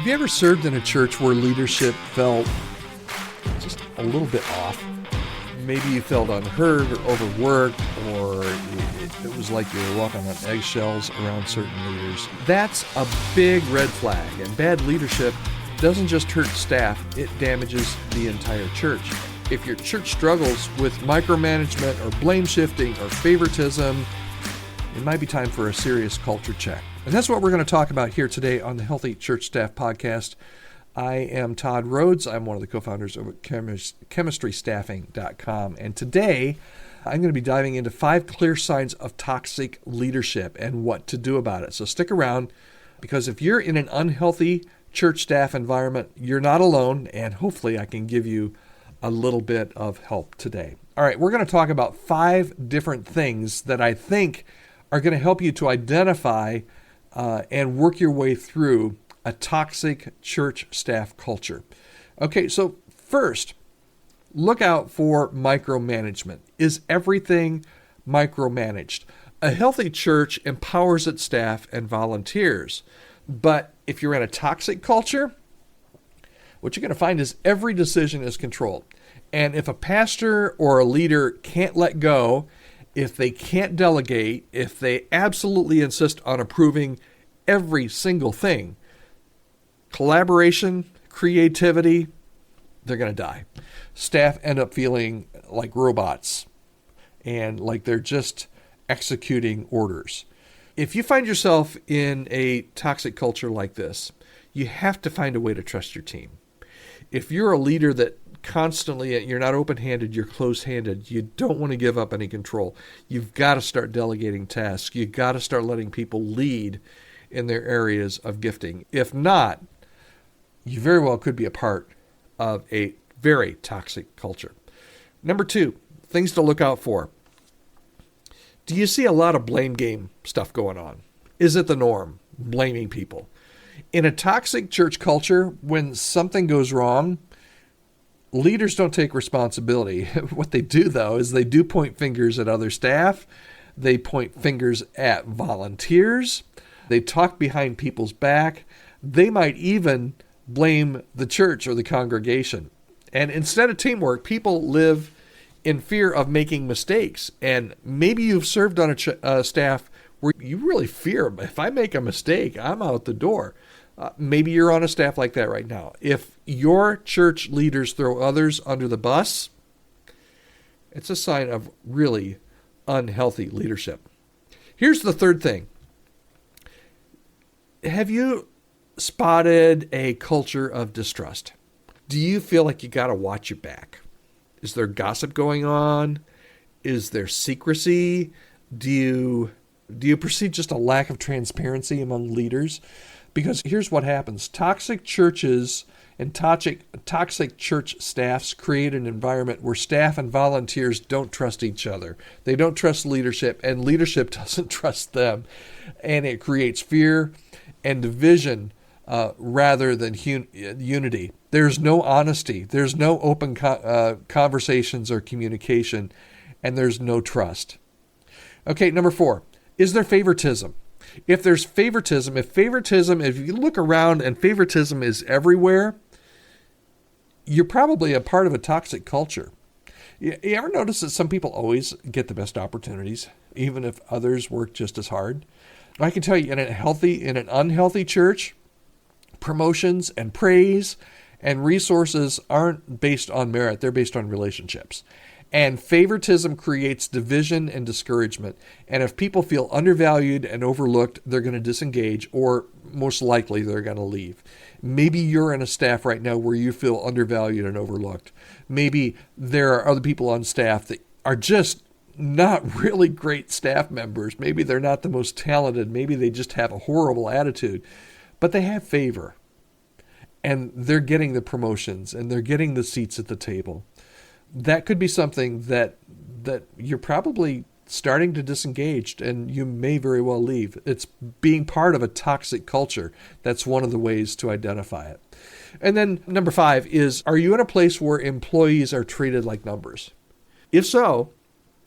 you ever served in a church where leadership felt just a little bit off? Maybe you felt unheard or overworked, or it was like you were walking on eggshells around certain leaders. That's a big red flag, and bad leadership doesn't just hurt staff, it damages the entire church. If your church struggles with micromanagement or blame shifting or favoritism, it might be time for a serious culture check. And that's what we're going to talk about here today on the Healthy Church Staff Podcast. I am Todd Rhodes. I'm one of the co-founders of chemistrystaffing.com. And today, I'm going to be diving into 5 clear signs of toxic leadership and what to do about it. So stick around, because if you're in an unhealthy church staff environment, you're not alone, and hopefully I can give you a little bit of help today. All right, we're going to talk about 5 different things that I think are going to help you to identify and work your way through a toxic church staff culture. Okay, so first, look out for micromanagement. Is everything micromanaged? A healthy church empowers its staff and volunteers. But if you're in a toxic culture, what you're going to find is every decision is controlled. And if a pastor or a leader can't let go, if they can't delegate, if they absolutely insist on approving every single thing, collaboration, creativity, they're going to die. Staff end up feeling like robots and like they're just executing orders. If you find yourself in a toxic culture like this, you have to find a way to trust your team. If you're a leader that constantly, you're not open-handed, you're closed-handed, you don't want to give up any control, you've got to start delegating tasks. You've got to start letting people lead in their areas of gifting. If not, you very well could be a part of a very toxic culture. Number 2, things to look out for. Do you see a lot of blame game stuff going on? Is it the norm, blaming people? In a toxic church culture, when something goes wrong, leaders don't take responsibility. What they do, though, is they do point fingers at other staff. They point fingers at volunteers. They talk behind people's back. They might even blame the church or the congregation. And instead of teamwork, people live in fear of making mistakes. And maybe you've served on a staff where you really fear, if I make a mistake, I'm out the door. Maybe you're on a staff like that right now. If your church leaders throw others under the bus, it's a sign of really unhealthy leadership. Here's the third thing. Have you spotted a culture of distrust? Do you feel like you got to watch your back? Is there gossip going on? Is there secrecy? Do you perceive just a lack of transparency among leaders? Because here's what happens. Toxic churches and toxic church staffs create an environment where staff and volunteers don't trust each other. They don't trust leadership, and leadership doesn't trust them. And it creates fear and division rather than unity. There's no honesty. There's no open conversations or communication, and there's no trust. Okay, number 4. Is there favoritism? If there's favoritism, if you look around and favoritism is everywhere, you're probably a part of a toxic culture. You ever notice that some people always get the best opportunities, even if others work just as hard? I can tell you, in an unhealthy church, promotions and praise and resources aren't based on merit, they're based on relationships. And favoritism creates division and discouragement. And if people feel undervalued and overlooked, they're going to disengage, or most likely they're going to leave. Maybe you're in a staff right now where you feel undervalued and overlooked. Maybe there are other people on staff that are just not really great staff members. Maybe they're not the most talented. Maybe they just have a horrible attitude, but they have favor. And they're getting the promotions and they're getting the seats at the table. That could be something that you're probably starting to disengage, and you may very well leave. It's being part of a toxic culture. That's one of the ways to identify it. And then number 5 is, are you in a place where employees are treated like numbers? If so,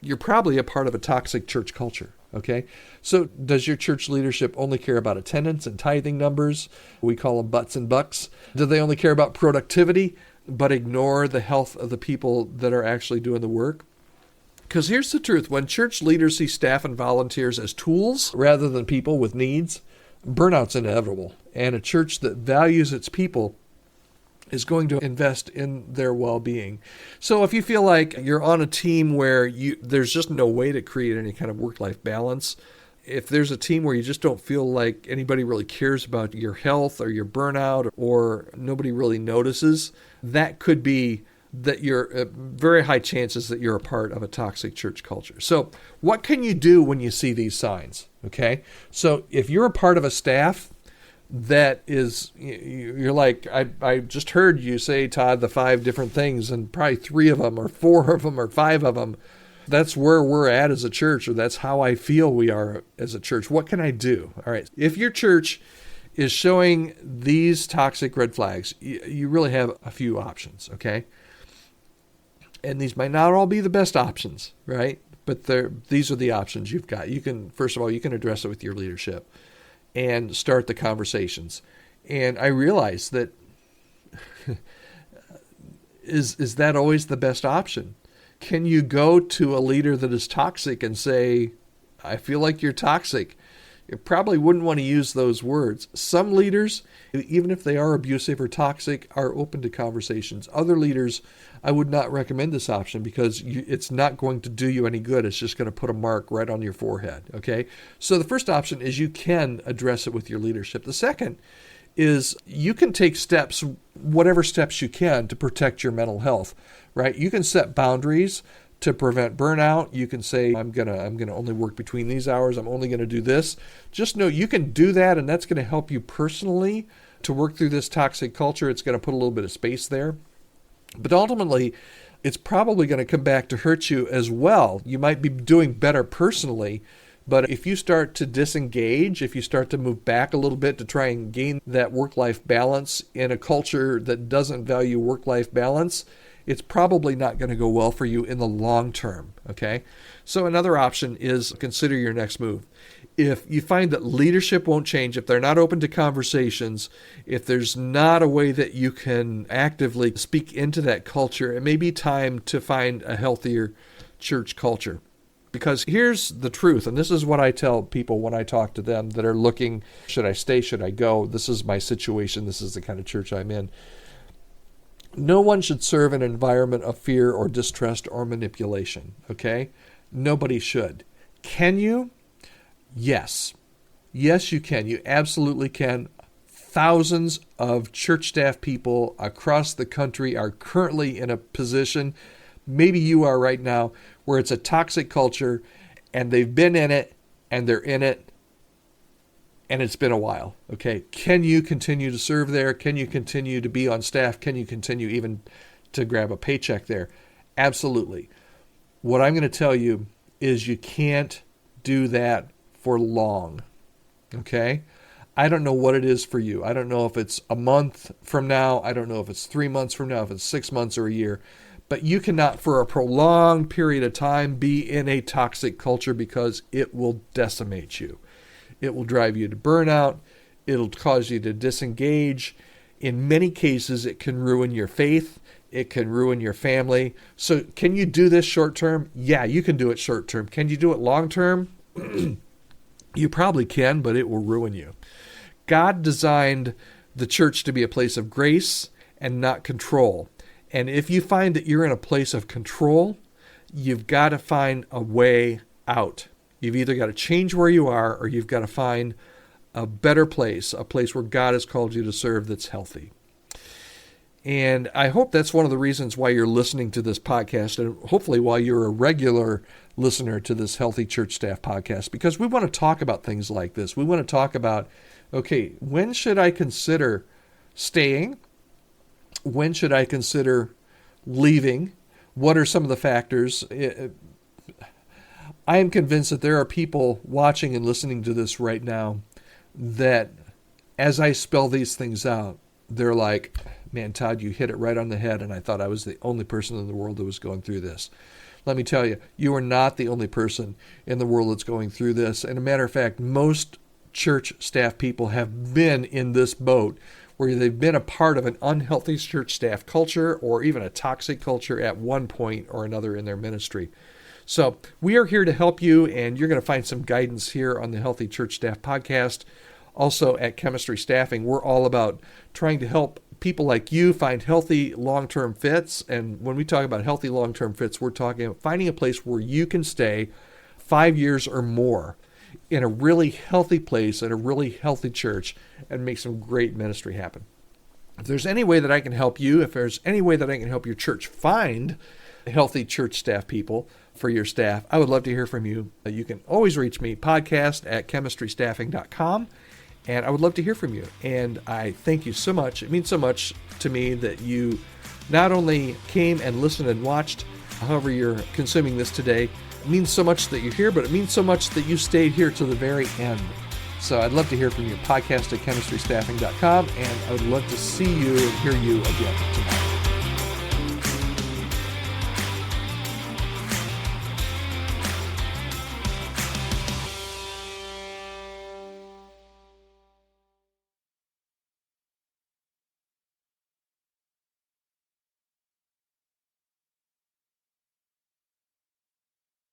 you're probably a part of a toxic church culture. Okay? So does your church leadership only care about attendance and tithing numbers? We call them butts and bucks. Do they only care about productivity, but ignore the health of the people that are actually doing the work? Because here's the truth. When church leaders see staff and volunteers as tools rather than people with needs, burnout's inevitable. And a church that values its people is going to invest in their well-being. So if you feel like you're on a team where there's just no way to create any kind of work-life balance, if there's a team where you just don't feel like anybody really cares about your health or your burnout or nobody really notices, that could be that you're very high chances that you're a part of a toxic church culture. So what can you do when you see these signs? Okay. So if you're a part of a staff that is, you're like, I just heard you say, Todd, the 5 different things, and probably 3 of them or 4 of them or 5 of them, that's where we're at as a church, or that's how I feel we are as a church. What can I do? All right. If your church is showing these toxic red flags, you really have a few options. Okay. And these might not all be the best options, right? But these are the options you've got. You can, first of all, you can address it with your leadership and start the conversations. And I realize that is that always the best option? Can you go to a leader that is toxic and say, I feel like you're toxic? You probably wouldn't want to use those words. Some leaders, even if they are abusive or toxic, are open to conversations. Other leaders, I would not recommend this option because it's not going to do you any good. It's just going to put a mark right on your forehead, okay? So the first option is you can address it with your leadership. The second is you can take steps, whatever steps you can, to protect your mental health, right? You can set boundaries to prevent burnout. You can say, I'm gonna only work between these hours. I'm only gonna do this. Just know you can do that, and that's gonna help you personally to work through this toxic culture. It's gonna put a little bit of space there. But ultimately, it's probably gonna come back to hurt you as well. You might be doing better personally, but if you start to disengage, if you start to move back a little bit to try and gain that work-life balance in a culture that doesn't value work-life balance, it's probably not going to go well for you in the long term, okay? So another option is consider your next move. If you find that leadership won't change, if they're not open to conversations, if there's not a way that you can actively speak into that culture, it may be time to find a healthier church culture. Because here's the truth, and this is what I tell people when I talk to them that are looking, should I stay, should I go? This is my situation, this is the kind of church I'm in. No one should serve an environment of fear or distrust or manipulation, okay? Nobody should. Can you? Yes. Yes, you can. You absolutely can. Thousands of church staff people across the country are currently in a position, maybe you are right now, where it's a toxic culture and they've been in it and they're in it and it's been a while, okay? Can you continue to serve there? Can you continue to be on staff? Can you continue even to grab a paycheck there? Absolutely. What I'm going to tell you is you can't do that for long, okay? I don't know what it is for you. I don't know if it's a month from now. I don't know if it's 3 months from now, if it's 6 months or a year. But you cannot, for a prolonged period of time, be in a toxic culture because it will decimate you. It will drive you to burnout. It'll cause you to disengage. In many cases, it can ruin your faith. It can ruin your family. So can you do this short term? Yeah, you can do it short term. Can you do it long term? You probably can, but it will ruin you. God designed the church to be a place of grace and not control. And if you find that you're in a place of control, you've got to find a way out. You've either got to change where you are or you've got to find a better place, a place where God has called you to serve that's healthy. And I hope that's one of the reasons why you're listening to this podcast, and hopefully why you're a regular listener to this Healthy Church Staff podcast, because we want to talk about things like this. We want to talk about, okay, when should I consider staying? When should I consider leaving? What are some of the factors? I am convinced that there are people watching and listening to this right now that, as I spell these things out, they're like, man, Todd, you hit it right on the head, and I thought I was the only person in the world that was going through this. let me tell you, you are not the only person in the world that's going through this. And a matter of fact, most church staff people have been in this boat where they've been a part of an unhealthy church staff culture or even a toxic culture at one point or another in their ministry. So we are here to help you, and you're going to find some guidance here on the Healthy Church Staff podcast. Also at Chemistry Staffing, we're all about trying to help people like you find healthy long-term fits. And when we talk about healthy long-term fits, we're talking about finding a place where you can stay 5 years or more in a really healthy place, at a really healthy church, and make some great ministry happen. If there's any way that I can help you, if there's any way that I can help your church find healthy church staff people for your staff, I would love to hear from you. You can always reach me, podcast@chemistrystaffing.com, and I would love to hear from you. And I thank you so much. It means so much to me that you not only came and listened and watched, however you're consuming this today. It means so much that you're here, but it means so much that you stayed here to the very end. So I'd love to hear from you, podcast@chemistrystaffing.com, and I would love to see you and hear you again tomorrow.